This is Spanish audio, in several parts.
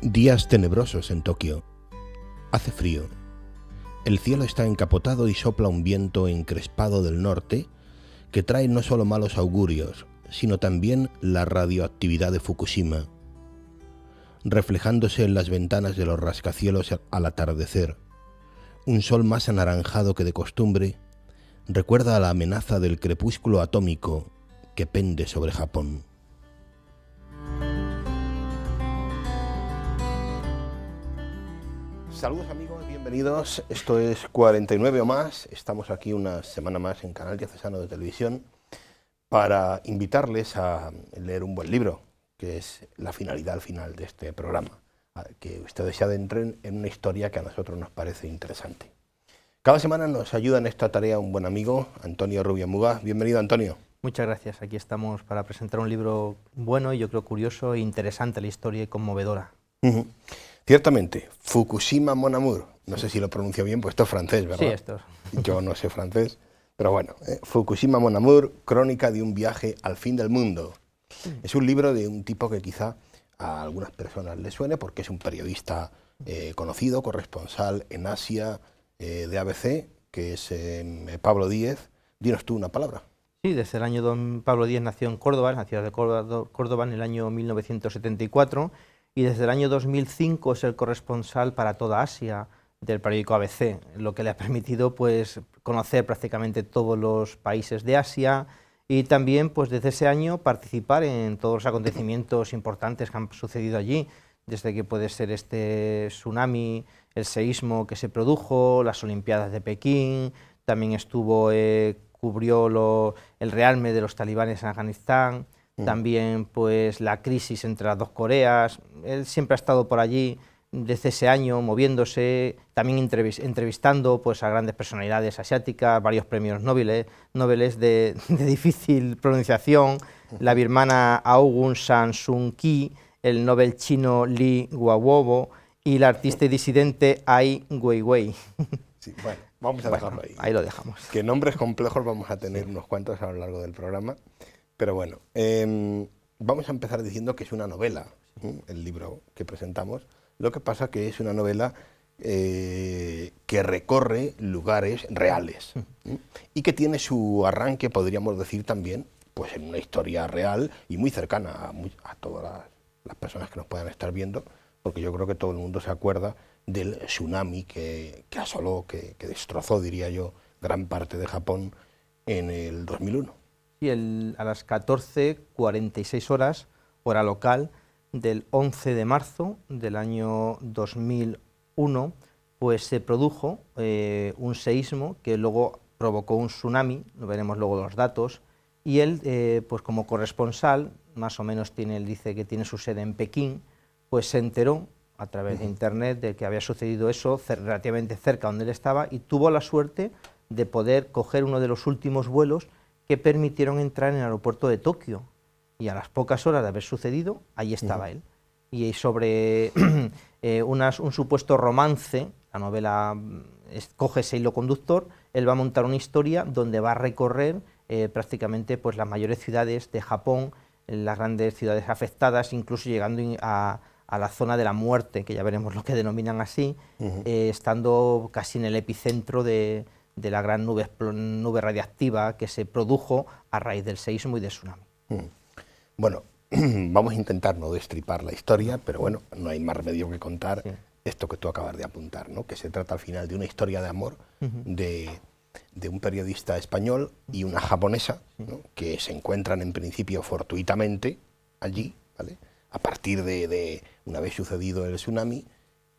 Días tenebrosos en Tokio. Hace frío. El cielo está encapotado y sopla un viento encrespado del norte que trae no solo malos augurios, sino también la radioactividad de Fukushima, reflejándose en las ventanas de los rascacielos al atardecer. Un sol más anaranjado que de costumbre recuerda a la amenaza del crepúsculo atómico que pende sobre Japón. Saludos amigos, bienvenidos. Esto es 49 o más. Estamos aquí una semana más en Canal Diocesano de Televisión para invitarles a leer un buen libro, que es la finalidad al final de este programa, que ustedes se adentren en una historia que a nosotros nos parece interesante. Cada semana nos ayuda en esta tarea un buen amigo, Antonio Rubio Muga. Bienvenido, Antonio. Muchas gracias. Aquí estamos para presentar un libro bueno y yo creo curioso e interesante, la historia y conmovedora. Ciertamente, Fukushima Mon Amour. No sé si lo pronuncio bien, pues esto es francés, ¿verdad? Sí, esto es. Yo no sé francés, pero bueno. Fukushima Mon Amour, crónica de un viaje al fin del mundo. Es un libro de un tipo que quizá a algunas personas les suene porque es un periodista conocido, corresponsal en Asia de ABC, que es Pablo Díez. Dinos tú una palabra. Sí, desde el año Pablo Díez nació en Córdoba, en la ciudad de Córdoba en el año 1974, y desde el año 2005 es el corresponsal para toda Asia del periódico ABC, lo que le ha permitido pues conocer prácticamente todos los países de Asia y también pues desde ese año participar en todos los acontecimientos importantes que han sucedido allí, desde que puede ser este tsunami, el seísmo que se produjo, las Olimpiadas de Pekín, también cubrió el rearme de los talibanes en Afganistán, también pues la crisis entre las dos Coreas. Él siempre ha estado por allí desde ese año moviéndose, también entrevistando pues a grandes personalidades asiáticas, varios premios Nobel de difícil pronunciación, la birmana Aung San Suu Kyi, el Nobel chino Li Guobo y la artista y disidente Ai Weiwei. Sí, bueno, vamos a dejarlo ahí. Ahí lo dejamos. Que nombres complejos vamos a tener unos cuantos a lo largo del programa. Pero bueno, vamos a empezar diciendo que es una novela, el libro que presentamos. Lo que pasa que es una novela que recorre lugares reales y que tiene su arranque, podríamos decir también, pues en una historia real y muy cercana a todas las personas que nos puedan estar viendo, porque yo creo que todo el mundo se acuerda del tsunami que asoló, que destrozó, diría yo, gran parte de Japón en el 2001. Y a las 14:46 horas, hora local, del 11 de marzo del año 2001, pues se produjo un seísmo que luego provocó un tsunami, lo veremos luego los datos, y él, pues como corresponsal, más o menos él dice que tiene su sede en Pekín, pues se enteró a través de internet de que había sucedido eso relativamente cerca donde él estaba y tuvo la suerte de poder coger uno de los últimos vuelos que permitieron entrar en el aeropuerto de Tokio, y a las pocas horas de haber sucedido, ahí estaba él. Y sobre un supuesto romance, la novela coge ese hilo conductor, él va a montar una historia donde va a recorrer prácticamente pues, las mayores ciudades de Japón, las grandes ciudades afectadas, incluso llegando a la zona de la muerte, que ya veremos lo que denominan así, estando casi en el epicentro de la gran nube radiactiva que se produjo a raíz del seísmo y del tsunami. Bueno, vamos a intentar no destripar la historia, pero bueno, no hay más remedio que contar esto que tú acabas de apuntar, ¿no? Que se trata al final de una historia de amor de un periodista español y una japonesa, ¿no? Que se encuentran en principio fortuitamente allí, ¿vale? A partir de una vez sucedido el tsunami,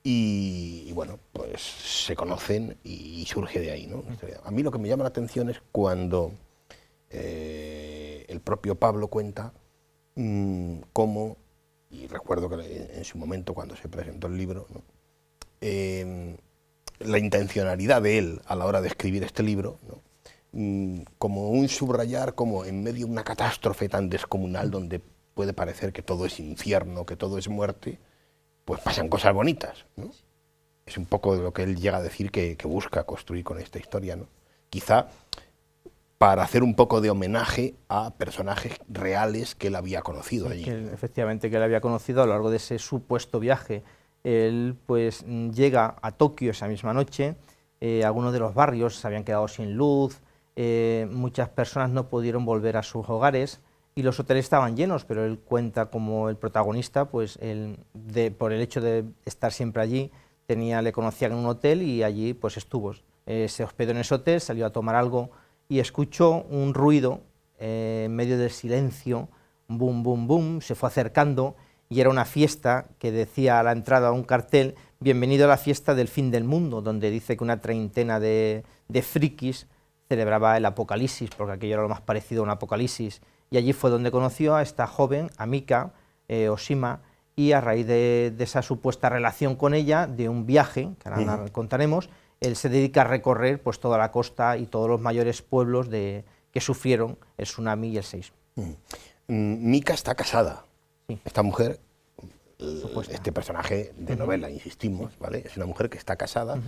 y bueno, pues se conocen y surge de ahí, ¿no? A mí lo que me llama la atención es cuando el propio Pablo cuenta cómo, y recuerdo que en su momento cuando se presentó el libro, ¿no? La intencionalidad de él a la hora de escribir este libro, ¿no? Como un subrayar, como en medio de una catástrofe tan descomunal donde puede parecer que todo es infierno, que todo es muerte, pues pasan cosas bonitas, ¿no? Es un poco de lo que él llega a decir que busca construir con esta historia, ¿no? Quizá para hacer un poco de homenaje a personajes reales que él había conocido allí. Efectivamente, que él había conocido a lo largo de ese supuesto viaje. Él pues llega a Tokio esa misma noche, algunos de los barrios se habían quedado sin luz, muchas personas no pudieron volver a sus hogares y los hoteles estaban llenos, pero él cuenta como el protagonista, pues por el hecho de estar siempre allí, le conocían en un hotel y allí pues estuvo. Se hospedó en ese hotel, salió a tomar algo y escuchó un ruido en medio del silencio, boom, boom, boom, se fue acercando y era una fiesta que decía a la entrada un cartel: bienvenido a la fiesta del fin del mundo, donde dice que una treintena de frikis celebraba el apocalipsis, porque aquello era lo más parecido a un apocalipsis, y allí fue donde conoció a esta joven, a Mika Oshima, y a raíz de esa supuesta relación con ella, de un viaje, que ahora contaremos, él se dedica a recorrer pues toda la costa y todos los mayores pueblos que sufrieron el tsunami y el seísmo. Mika está casada. Sí. Esta mujer, este personaje de novela, insistimos, ¿vale? Es una mujer que está casada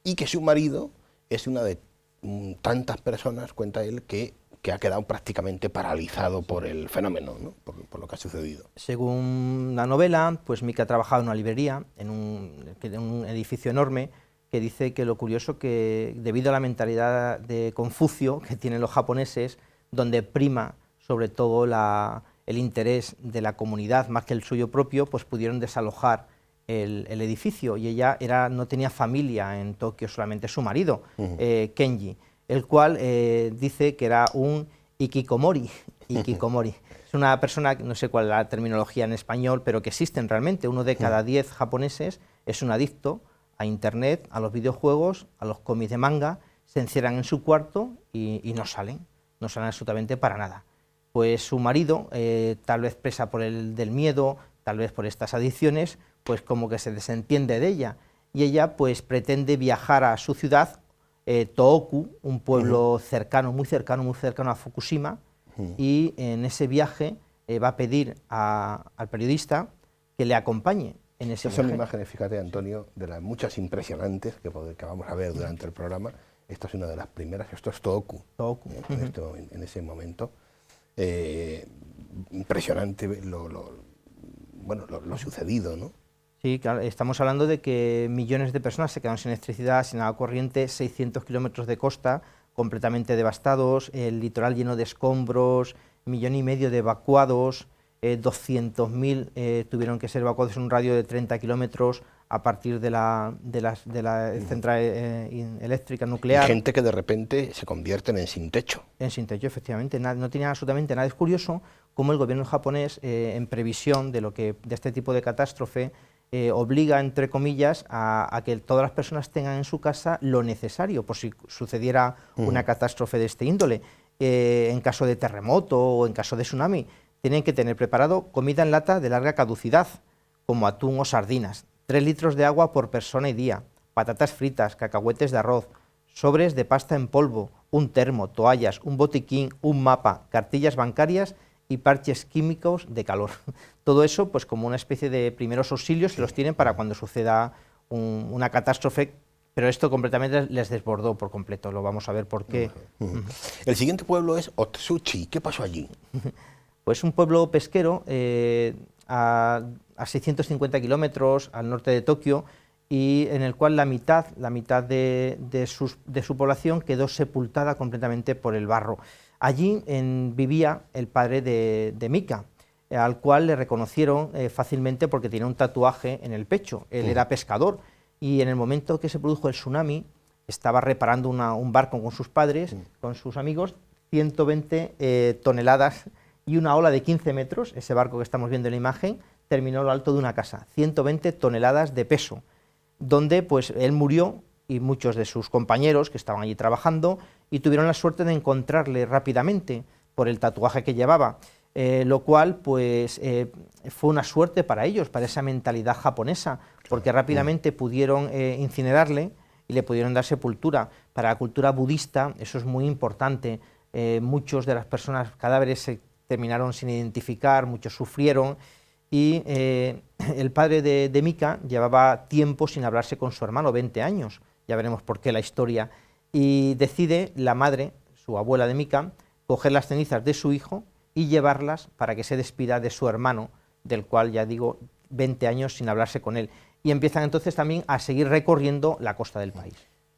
y que su marido es una de tantas personas, cuenta él, que ha quedado prácticamente paralizado por el fenómeno, ¿no? por lo que ha sucedido. Según la novela, pues Mika trabajaba en una librería, en un edificio enorme, que dice que lo curioso que, debido a la mentalidad de Confucio que tienen los japoneses, donde prima sobre todo el interés de la comunidad más que el suyo propio, pues pudieron desalojar el edificio, y ella no tenía familia en Tokio, solamente su marido, Kenji, el cual dice que era un hikikomori. Es una persona, no sé cuál es la terminología en español, pero que existen realmente. 1 de cada 10 japoneses es un adicto a internet, a los videojuegos, a los cómics de manga, se encierran en su cuarto y no salen absolutamente para nada. Pues su marido, tal vez presa del miedo, tal vez por estas adicciones, pues como que se desentiende de ella, y ella pues pretende viajar a su ciudad, Tohoku, un pueblo cercano, muy cercano a Fukushima, y en ese viaje va a pedir al periodista que le acompañe en ese viaje. Son imágenes, fíjate, Antonio, de las muchas impresionantes que vamos a ver durante el programa. Esta es una de las primeras, esto es Tohoku. En ese momento. Impresionante lo sucedido, ¿no? Sí, claro, estamos hablando de que millones de personas se quedaron sin electricidad, sin agua corriente, 600 kilómetros de costa completamente devastados, el litoral lleno de escombros, 1,5 millones de evacuados, 200.000 tuvieron que ser evacuados en un radio de 30 kilómetros a partir de la central eléctrica nuclear. Y gente que de repente se convierten en sin techo. En sin techo, efectivamente, no tenían absolutamente nada. Es curioso cómo el gobierno japonés, en previsión de este tipo de catástrofe, obliga, entre comillas, a que todas las personas tengan en su casa lo necesario por si sucediera una catástrofe de este índole. En caso de terremoto o en caso de tsunami, tienen que tener preparado comida en lata de larga caducidad, como atún o sardinas, 3 litros de agua por persona y día, patatas fritas, cacahuetes de arroz, sobres de pasta en polvo, un termo, toallas, un botiquín, un mapa, cartillas bancarias y parches químicos de calor. Todo eso pues como una especie de primeros auxilios que los tienen para cuando suceda una catástrofe, pero esto completamente les desbordó por completo, lo vamos a ver por qué. El siguiente pueblo es Otsuchi. ¿Qué pasó allí? Pues un pueblo pesquero a 650 kilómetros al norte de Tokio, y en el cual la mitad de su población quedó sepultada completamente por el barro. Allí vivía el padre de Mika, al cual le reconocieron fácilmente porque tenía un tatuaje en el pecho. Él era pescador, y en el momento que se produjo el tsunami estaba reparando un barco con sus padres, con sus amigos, 120 toneladas y una ola de 15 metros, ese barco que estamos viendo en la imagen, terminó lo alto de una casa, 120 toneladas de peso, donde pues él murió y muchos de sus compañeros que estaban allí trabajando, y tuvieron la suerte de encontrarle rápidamente por el tatuaje que llevaba, lo cual pues fue una suerte para ellos, para esa mentalidad japonesa, porque rápidamente pudieron incinerarle y le pudieron dar sepultura. Para la cultura budista eso es muy importante. Muchos de las personas, cadáveres, se terminaron sin identificar, muchos sufrieron, y el padre de Mika llevaba tiempo sin hablarse con su hermano, 20 años, ya veremos por qué la historia, y decide la madre, su abuela de Mika, coger las cenizas de su hijo y llevarlas para que se despida de su hermano, del cual, ya digo, 20 años sin hablarse con él. Y empiezan entonces también a seguir recorriendo la costa del país.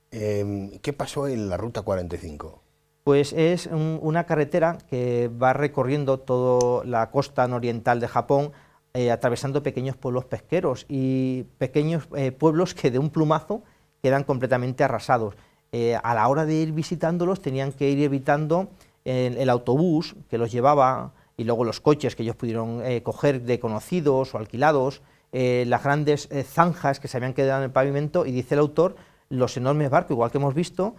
¿Qué pasó en la Ruta 45? Pues es una carretera que va recorriendo toda la costa nororiental de Japón, atravesando pequeños pueblos pesqueros y pequeños pueblos que de un plumazo quedan completamente arrasados. A la hora de ir visitándolos tenían que ir evitando el autobús que los llevaba y luego los coches que ellos pudieron coger de conocidos o alquilados, las grandes zanjas que se habían quedado en el pavimento, y dice el autor, los enormes barcos, igual que hemos visto,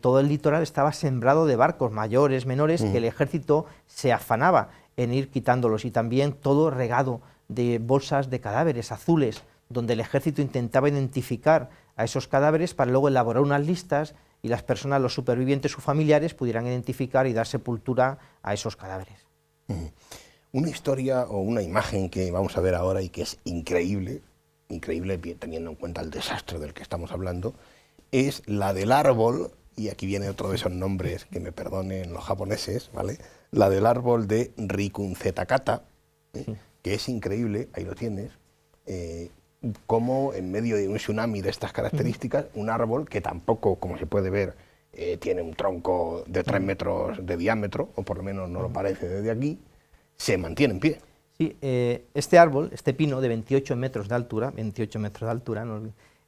todo el litoral estaba sembrado de barcos mayores, menores, que el ejército se afanaba en ir quitándolos, y también todo regado de bolsas de cadáveres azules, donde el ejército intentaba identificar a esos cadáveres para luego elaborar unas listas y las personas, los supervivientes, sus familiares, pudieran identificar y dar sepultura a esos cadáveres. Una historia o una imagen que vamos a ver ahora y que es increíble, teniendo en cuenta el desastre del que estamos hablando, es la del árbol, y aquí viene otro de esos nombres que me perdonen los japoneses, ¿vale? La del árbol de Rikunzetakata, que es increíble, ahí lo tienes, como en medio de un tsunami de estas características, un árbol que tampoco, como se puede ver, tiene un tronco de 3 metros de diámetro, o por lo menos no lo parece desde aquí, se mantiene en pie. Sí, este árbol, este pino de 28 metros de altura,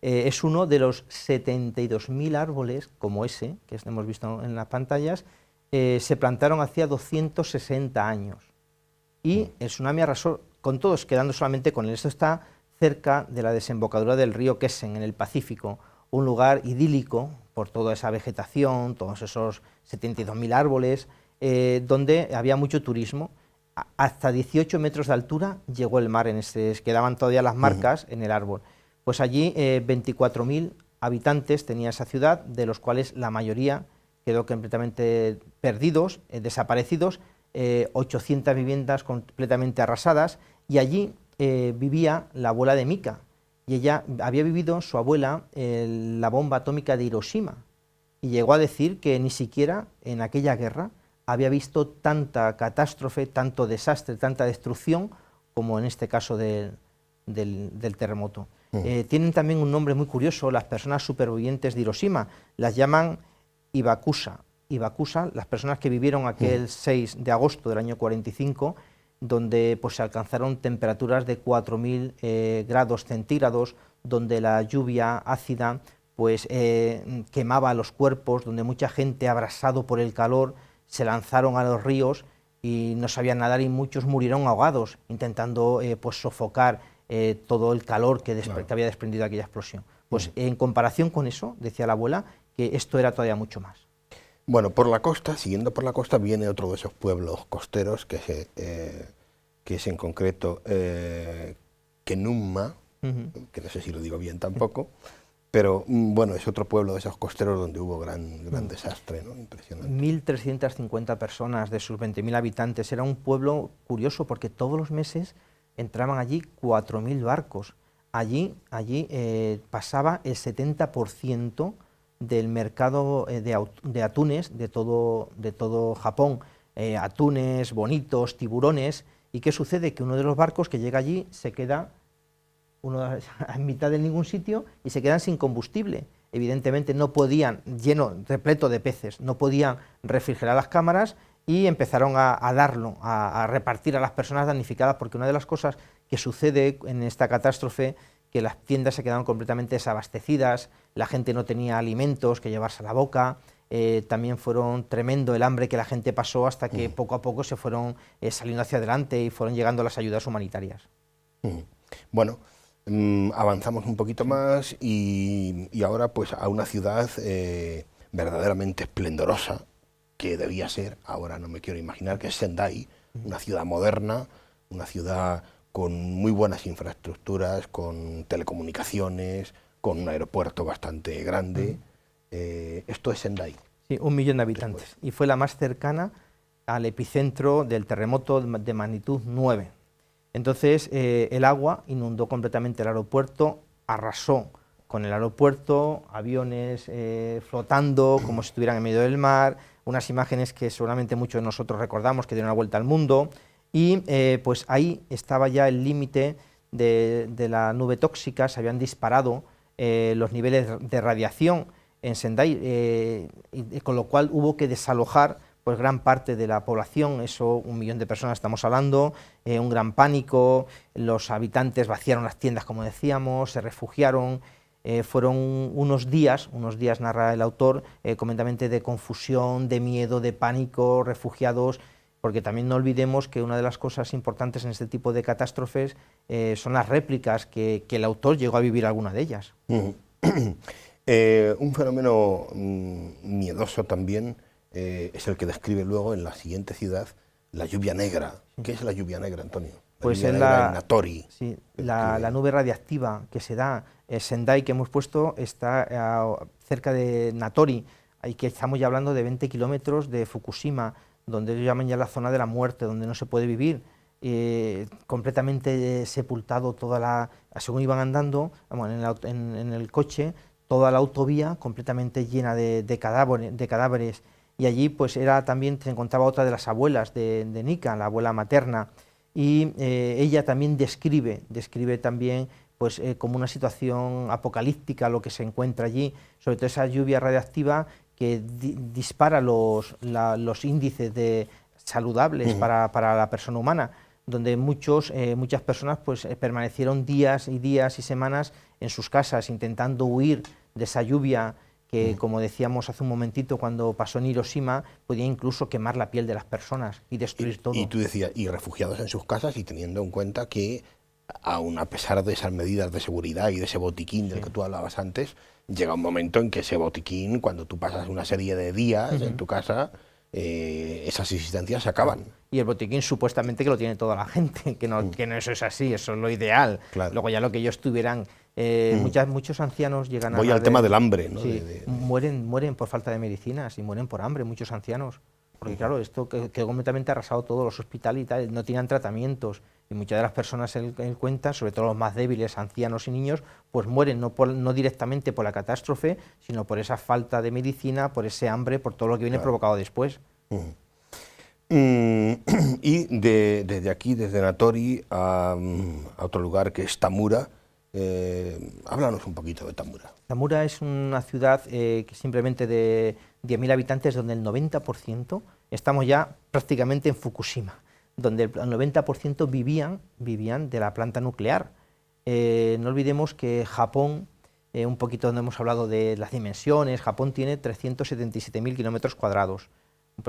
es uno de los 72.000 árboles como ese, que hemos visto en las pantallas, se plantaron hacía 260 años. Y el tsunami arrasó con todos, quedando solamente con él. Esto está cerca de la desembocadura del río Kesen, en el Pacífico, un lugar idílico por toda esa vegetación, todos esos 72.000 árboles, donde había mucho turismo. Hasta 18 metros de altura llegó el mar, quedaban todavía las marcas en el árbol. Pues allí 24.000 habitantes tenía esa ciudad, de los cuales la mayoría quedó completamente perdidos, desaparecidos, 800 viviendas completamente arrasadas, y allí vivía la abuela de Mika, y ella había vivido, su abuela, la bomba atómica de Hiroshima, y llegó a decir que ni siquiera en aquella guerra había visto tanta catástrofe, tanto desastre, tanta destrucción, como en este caso del terremoto. Tienen también un nombre muy curioso, las personas supervivientes de Hiroshima, las llaman Ibakusa. Ibakusa, las personas que vivieron aquel 6 de agosto del año 45, donde pues, se alcanzaron temperaturas de 4.000 grados centígrados, donde la lluvia ácida pues, quemaba los cuerpos, donde mucha gente, abrasado por el calor, se lanzaron a los ríos y no sabían nadar, y muchos murieron ahogados intentando pues sofocar todo el calor que había desprendido aquella explosión. Pues en comparación con eso, decía la abuela, que esto era todavía mucho más. Bueno, por la costa, siguiendo por la costa, viene otro de esos pueblos costeros, que es en concreto Kenumma, que no sé si lo digo bien tampoco, pero bueno, es otro pueblo de esos costeros donde hubo gran desastre, ¿no? Impresionante. 1.350 personas de sus 20.000 habitantes. Era un pueblo curioso porque todos los meses entraban allí 4.000 barcos. Allí pasaba el 70% del mercado de atunes de todo Japón. Atunes, bonitos, tiburones. ¿Y qué sucede? Que uno de los barcos que llega allí se queda en mitad de ningún sitio y se quedan sin combustible. Evidentemente no podían, repleto de peces, no podían refrigerar las cámaras, y empezaron a repartir a las personas damnificadas, porque una de las cosas que sucede en esta catástrofe, que las tiendas se quedaron completamente desabastecidas, la gente no tenía alimentos que llevarse a la boca, también fueron tremendo el hambre que la gente pasó, hasta que poco a poco se fueron saliendo hacia adelante y fueron llegando las ayudas humanitarias. Bueno, avanzamos un poquito más y ahora pues a una ciudad verdaderamente esplendorosa, que debía ser, ahora no me quiero imaginar, que es Sendai, una ciudad moderna, una ciudad con muy buenas infraestructuras, con telecomunicaciones, con un aeropuerto bastante grande. Esto es Sendai. Sí, 1 millón de habitantes, y fue la más cercana al epicentro del terremoto de magnitud 9. Entonces el agua inundó completamente el aeropuerto, arrasó con el aeropuerto, aviones flotando como si estuvieran en medio del mar, unas imágenes que seguramente muchos de nosotros recordamos, que dieron la vuelta al mundo, y pues ahí estaba ya el límite de la nube tóxica, se habían disparado los niveles de radiación en Sendai, con lo cual hubo que desalojar pues gran parte de la población, eso 1 millón de personas estamos hablando, un gran pánico, los habitantes vaciaron las tiendas, como decíamos, se refugiaron, fueron unos días narra el autor, completamente de confusión, de miedo, de pánico, refugiados, porque también no olvidemos que una de las cosas importantes en este tipo de catástrofes son las réplicas, que el autor llegó a vivir alguna de ellas. Un fenómeno miedoso también es el que describe luego en la siguiente ciudad, la lluvia negra. ¿Qué es la lluvia negra, Antonio? Pues es en Natori. Sí, la nube radiactiva que se da, Sendai que hemos puesto está cerca de Natori, ahí que estamos ya hablando de 20 kilómetros de Fukushima, donde ellos llaman ya la zona de la muerte, donde no se puede vivir, completamente sepultado según iban andando, en el coche, toda la autovía completamente llena de cadáveres, y allí pues también se encontraba otra de las abuelas de Nika, la abuela materna, y ella también describe también pues como una situación apocalíptica lo que se encuentra allí, sobre todo esa lluvia radiactiva que dispara los índices saludables para la persona humana, donde muchas personas pues permanecieron días y semanas en sus casas intentando huir de esa lluvia que, como decíamos hace un momentito, cuando pasó en Hiroshima, podía incluso quemar la piel de las personas y destruir todo. Y tú decías, y refugiados en sus casas, y teniendo en cuenta que, aun a pesar de esas medidas de seguridad y de ese botiquín del que tú hablabas antes, llega un momento en que ese botiquín, cuando tú pasas una serie de días en tu casa, esas existencias se acaban. Y el botiquín supuestamente que lo tiene toda la gente, que no eso es así, eso es lo ideal. Claro. Luego ya lo que ellos tuvieran, muchos ancianos llegan Voy al tema del hambre, ¿no? Sí, mueren por falta de medicinas y mueren por hambre muchos ancianos. Porque claro, esto quedó completamente arrasado todos los hospitales y tal, no tenían tratamientos. Y muchas de las personas él cuenta, sobre todo los más débiles, ancianos y niños, pues mueren no directamente por la catástrofe, sino por esa falta de medicina, por ese hambre, por todo lo que viene provocado después. Y desde aquí, desde Natori, a otro lugar que es Tamura, háblanos un poquito de Tamura. Tamura es una ciudad que simplemente de 10.000 habitantes, donde el 90%, estamos ya prácticamente en Fukushima, donde el 90% vivían de la planta nuclear. No olvidemos que Japón, un poquito donde hemos hablado de las dimensiones, Japón tiene 377.000 kilómetros cuadrados,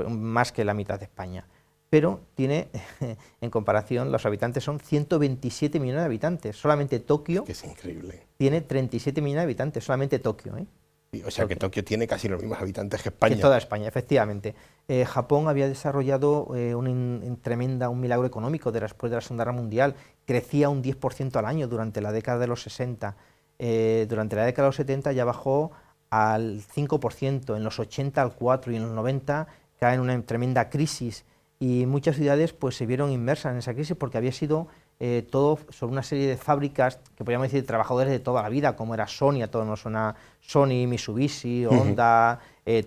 más que la mitad de España, pero tiene, en comparación, los habitantes son 127 millones de habitantes. Solamente Tokio que es increíble. Tiene 37 millones de habitantes, solamente Tokio. O sea, que Tokio tiene casi los mismos habitantes que España. Que toda España, efectivamente. Japón había desarrollado un milagro económico después de la Segunda Guerra Mundial. Crecía un 10% al año durante la década de los 60. Durante la década de los 70 ya bajó al 5%, en los 80 al 4% y en los 90 cae en una tremenda crisis. Y muchas ciudades pues se vieron inmersas en esa crisis porque había sido todo sobre una serie de fábricas que podríamos decir trabajadores de toda la vida, como era Sony, a todos nos suena Sony, Mitsubishi, Honda,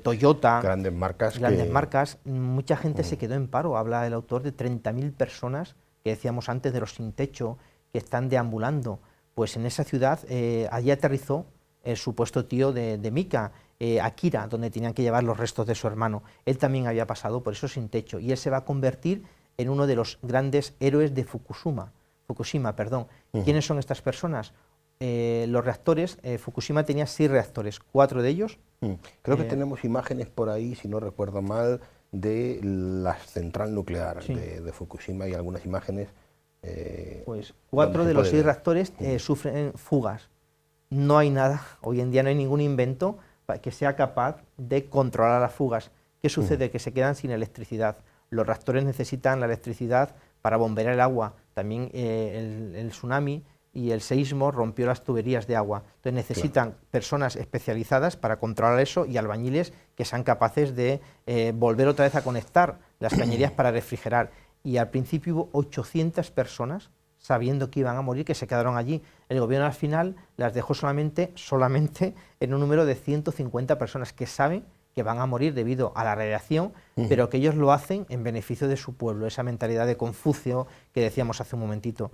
Toyota. Grandes marcas. Marcas. Mucha gente se quedó en paro. Habla el autor de 30.000 personas, que decíamos antes, de los sin techo, que están deambulando. Pues en esa ciudad allí aterrizó el supuesto tío de Mika, Akira, donde tenían que llevar los restos de su hermano. Él también había pasado por eso sin techo y él se va a convertir en uno de los grandes héroes de Fukushima. ¿Quiénes son estas personas? Los reactores, Fukushima tenía 6 reactores, 4 de ellos. Creo que tenemos imágenes por ahí, si no recuerdo mal, de la central nuclear de Fukushima y algunas imágenes. Pues 4 de los 6 reactores sufren fugas. No hay nada, hoy en día no hay ningún invento que sea capaz de controlar las fugas. ¿Qué sucede? Que se quedan sin electricidad. Los reactores necesitan la electricidad para bombear el agua. También el tsunami y el seísmo rompió las tuberías de agua. Entonces necesitan personas especializadas para controlar eso y albañiles que sean capaces de volver otra vez a conectar las cañerías para refrigerar. Y al principio hubo 800 personas sabiendo que iban a morir, que se quedaron allí. El gobierno al final las dejó solamente en un número de 150 personas que saben que van a morir debido a la radiación, pero que ellos lo hacen en beneficio de su pueblo, esa mentalidad de Confucio que decíamos hace un momentito.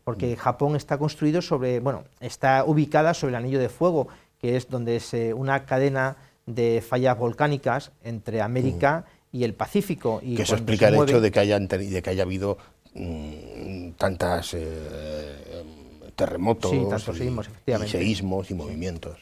Porque Japón está construido sobre, bueno, está ubicada sobre el Anillo de Fuego, que es donde es una cadena de fallas volcánicas entre América y el Pacífico. Y que eso explica el hecho de que haya habido tantas terremotos, sí, tantos seísmos, efectivamente, y seísmos y movimientos.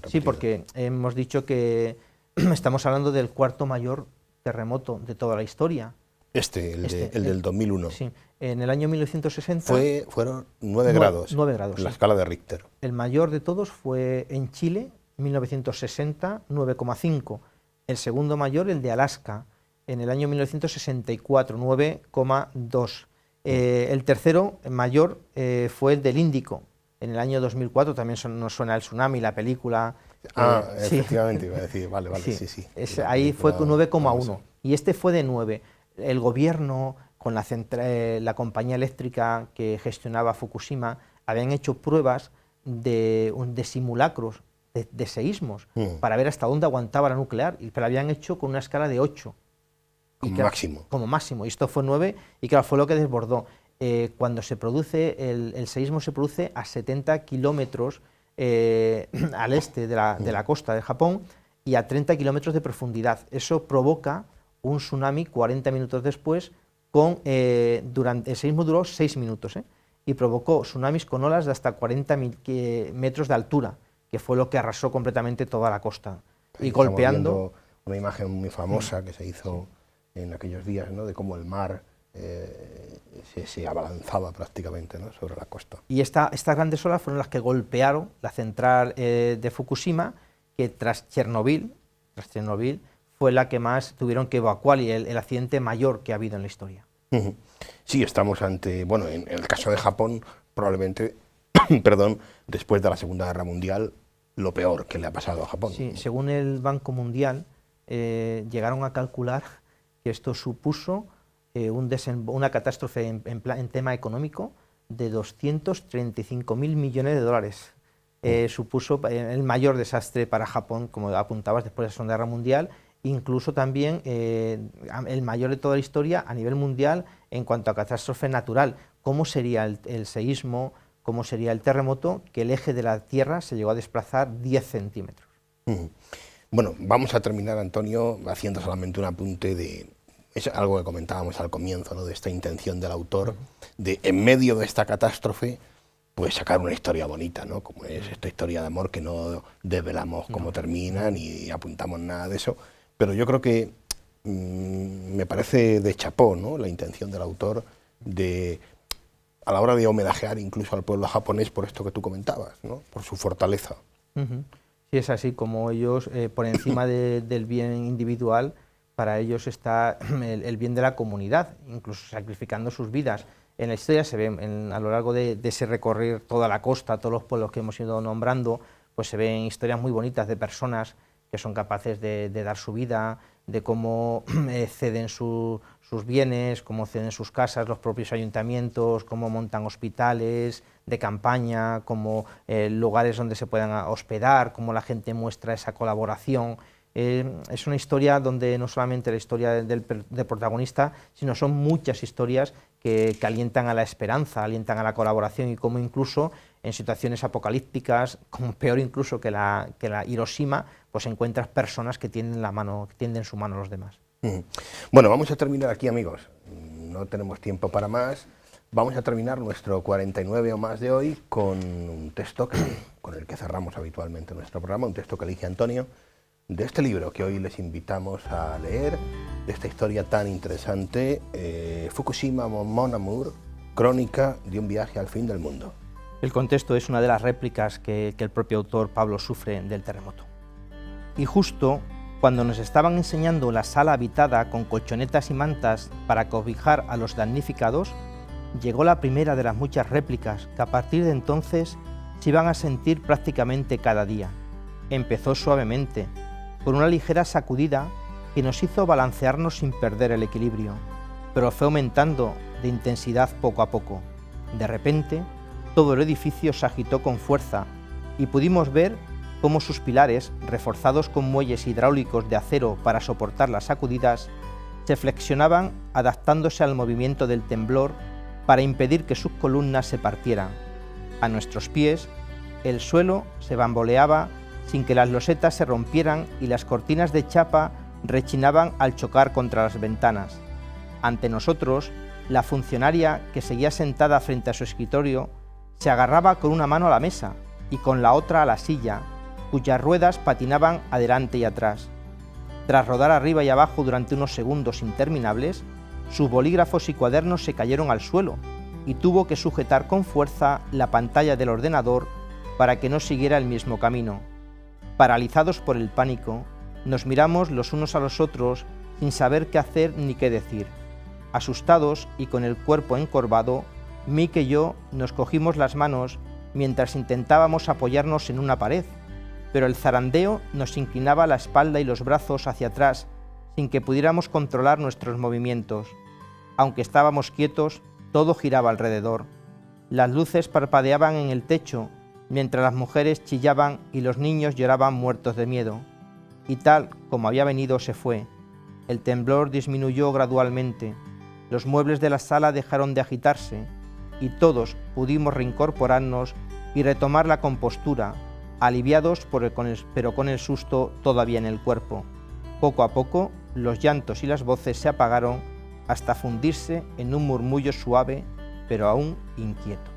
Sí, porque hemos dicho que estamos hablando del cuarto mayor terremoto de toda la historia. El del 2001. Sí, en el año 1960... Fueron 9 grados. 9 grados, en la sí. escala de Richter. El mayor de todos fue en Chile, 1960, 9,5. El segundo mayor, el de Alaska, en el año 1964, 9,2. El tercero mayor fue el del Índico, en el año 2004, también nos suena el tsunami, la película. Sí. Efectivamente, iba a decir, vale, sí. Ahí fue 9,1 y este fue de 9. El gobierno, con la compañía eléctrica que gestionaba Fukushima, habían hecho pruebas de simulacros de seísmos para ver hasta dónde aguantaba la nuclear, pero habían hecho con una escala de 8. Como máximo, y esto fue 9, y claro, fue lo que desbordó. Cuando se produce, el seísmo se produce a 70 kilómetros al este de la costa de Japón y a 30 kilómetros de profundidad. Eso provoca un tsunami 40 minutos después, el seísmo duró 6 minutos, y provocó tsunamis con olas de hasta 40 metros de altura, que fue lo que arrasó completamente toda la costa. Ahí y golpeando... Una imagen muy famosa que se hizo en aquellos días, ¿no?, de cómo el mar se abalanzaba prácticamente, ¿no?, sobre la costa. Y estas grandes olas fueron las que golpearon la central de Fukushima, que tras Chernobyl fue la que más tuvieron que evacuar y el accidente mayor que ha habido en la historia. Sí, estamos ante, bueno, en el caso de Japón, probablemente, después de la Segunda Guerra Mundial, lo peor que le ha pasado a Japón. Sí, según el Banco Mundial, llegaron a calcular que esto supuso una catástrofe en tema económico de 235.000 millones de dólares. Supuso el mayor desastre para Japón, como apuntabas, después de la Segunda Guerra Mundial, incluso también el mayor de toda la historia a nivel mundial en cuanto a catástrofe natural. ¿Cómo sería el seísmo? ¿Cómo sería el terremoto? Que el eje de la Tierra se llegó a desplazar 10 centímetros. Bueno, vamos a terminar, Antonio, haciendo solamente un apunte es algo que comentábamos al comienzo, ¿no?, de esta intención del autor de, en medio de esta catástrofe, pues sacar una historia bonita, ¿no?, como es esta historia de amor que no desvelamos cómo termina ni apuntamos nada de eso, pero yo creo que me parece de chapó, ¿no?, la intención del autor a la hora de homenajear incluso al pueblo japonés por esto que tú comentabas, ¿no?, por su fortaleza. Sí, es así, como ellos, por encima del bien individual, para ellos está el bien de la comunidad, incluso sacrificando sus vidas. En la historia se ve, a lo largo de ese recorrer toda la costa, todos los pueblos que hemos ido nombrando, pues se ven historias muy bonitas de personas que son capaces de dar su vida, de cómo ceden sus bienes, cómo ceden sus casas, los propios ayuntamientos, cómo montan hospitales de campaña, cómo lugares donde se puedan hospedar, cómo la gente muestra esa colaboración. Es una historia donde no solamente la historia del protagonista, sino son muchas historias que alientan a la esperanza, alientan a la colaboración, y cómo incluso en situaciones apocalípticas, como peor incluso que la Hiroshima, pues encuentras personas que tienden su mano a los demás. Bueno, vamos a terminar aquí, amigos. No tenemos tiempo para más. Vamos a terminar nuestro 49 o más de hoy con un texto con el que cerramos habitualmente nuestro programa, un texto que elige Antonio, de este libro que hoy les invitamos a leer, de esta historia tan interesante, Fukushima Mon Amour, crónica de un viaje al fin del mundo. El contexto es una de las réplicas que el propio autor Pablo sufre del terremoto. Y justo cuando nos estaban enseñando la sala habitada con colchonetas y mantas para cobijar a los damnificados, llegó la primera de las muchas réplicas que a partir de entonces se iban a sentir prácticamente cada día. Empezó suavemente, con una ligera sacudida que nos hizo balancearnos sin perder el equilibrio, pero fue aumentando de intensidad poco a poco. De repente, todo el edificio se agitó con fuerza y pudimos ver cómo sus pilares, reforzados con muelles hidráulicos de acero para soportar las sacudidas, se flexionaban adaptándose al movimiento del temblor para impedir que sus columnas se partieran. A nuestros pies, el suelo se bamboleaba sin que las losetas se rompieran y las cortinas de chapa rechinaban al chocar contra las ventanas. Ante nosotros, la funcionaria, que seguía sentada frente a su escritorio, se agarraba con una mano a la mesa y con la otra a la silla, cuyas ruedas patinaban adelante y atrás. Tras rodar arriba y abajo durante unos segundos interminables, sus bolígrafos y cuadernos se cayeron al suelo y tuvo que sujetar con fuerza la pantalla del ordenador para que no siguiera el mismo camino. Paralizados por el pánico, nos miramos los unos a los otros sin saber qué hacer ni qué decir. Asustados y con el cuerpo encorvado, Mick y yo nos cogimos las manos mientras intentábamos apoyarnos en una pared, pero el zarandeo nos inclinaba la espalda y los brazos hacia atrás sin que pudiéramos controlar nuestros movimientos. Aunque estábamos quietos, todo giraba alrededor. Las luces parpadeaban en el techo, mientras las mujeres chillaban y los niños lloraban muertos de miedo. Y tal como había venido se fue. El temblor disminuyó gradualmente, los muebles de la sala dejaron de agitarse y todos pudimos reincorporarnos y retomar la compostura, aliviados pero con el susto todavía en el cuerpo. Poco a poco, los llantos y las voces se apagaron hasta fundirse en un murmullo suave, pero aún inquieto.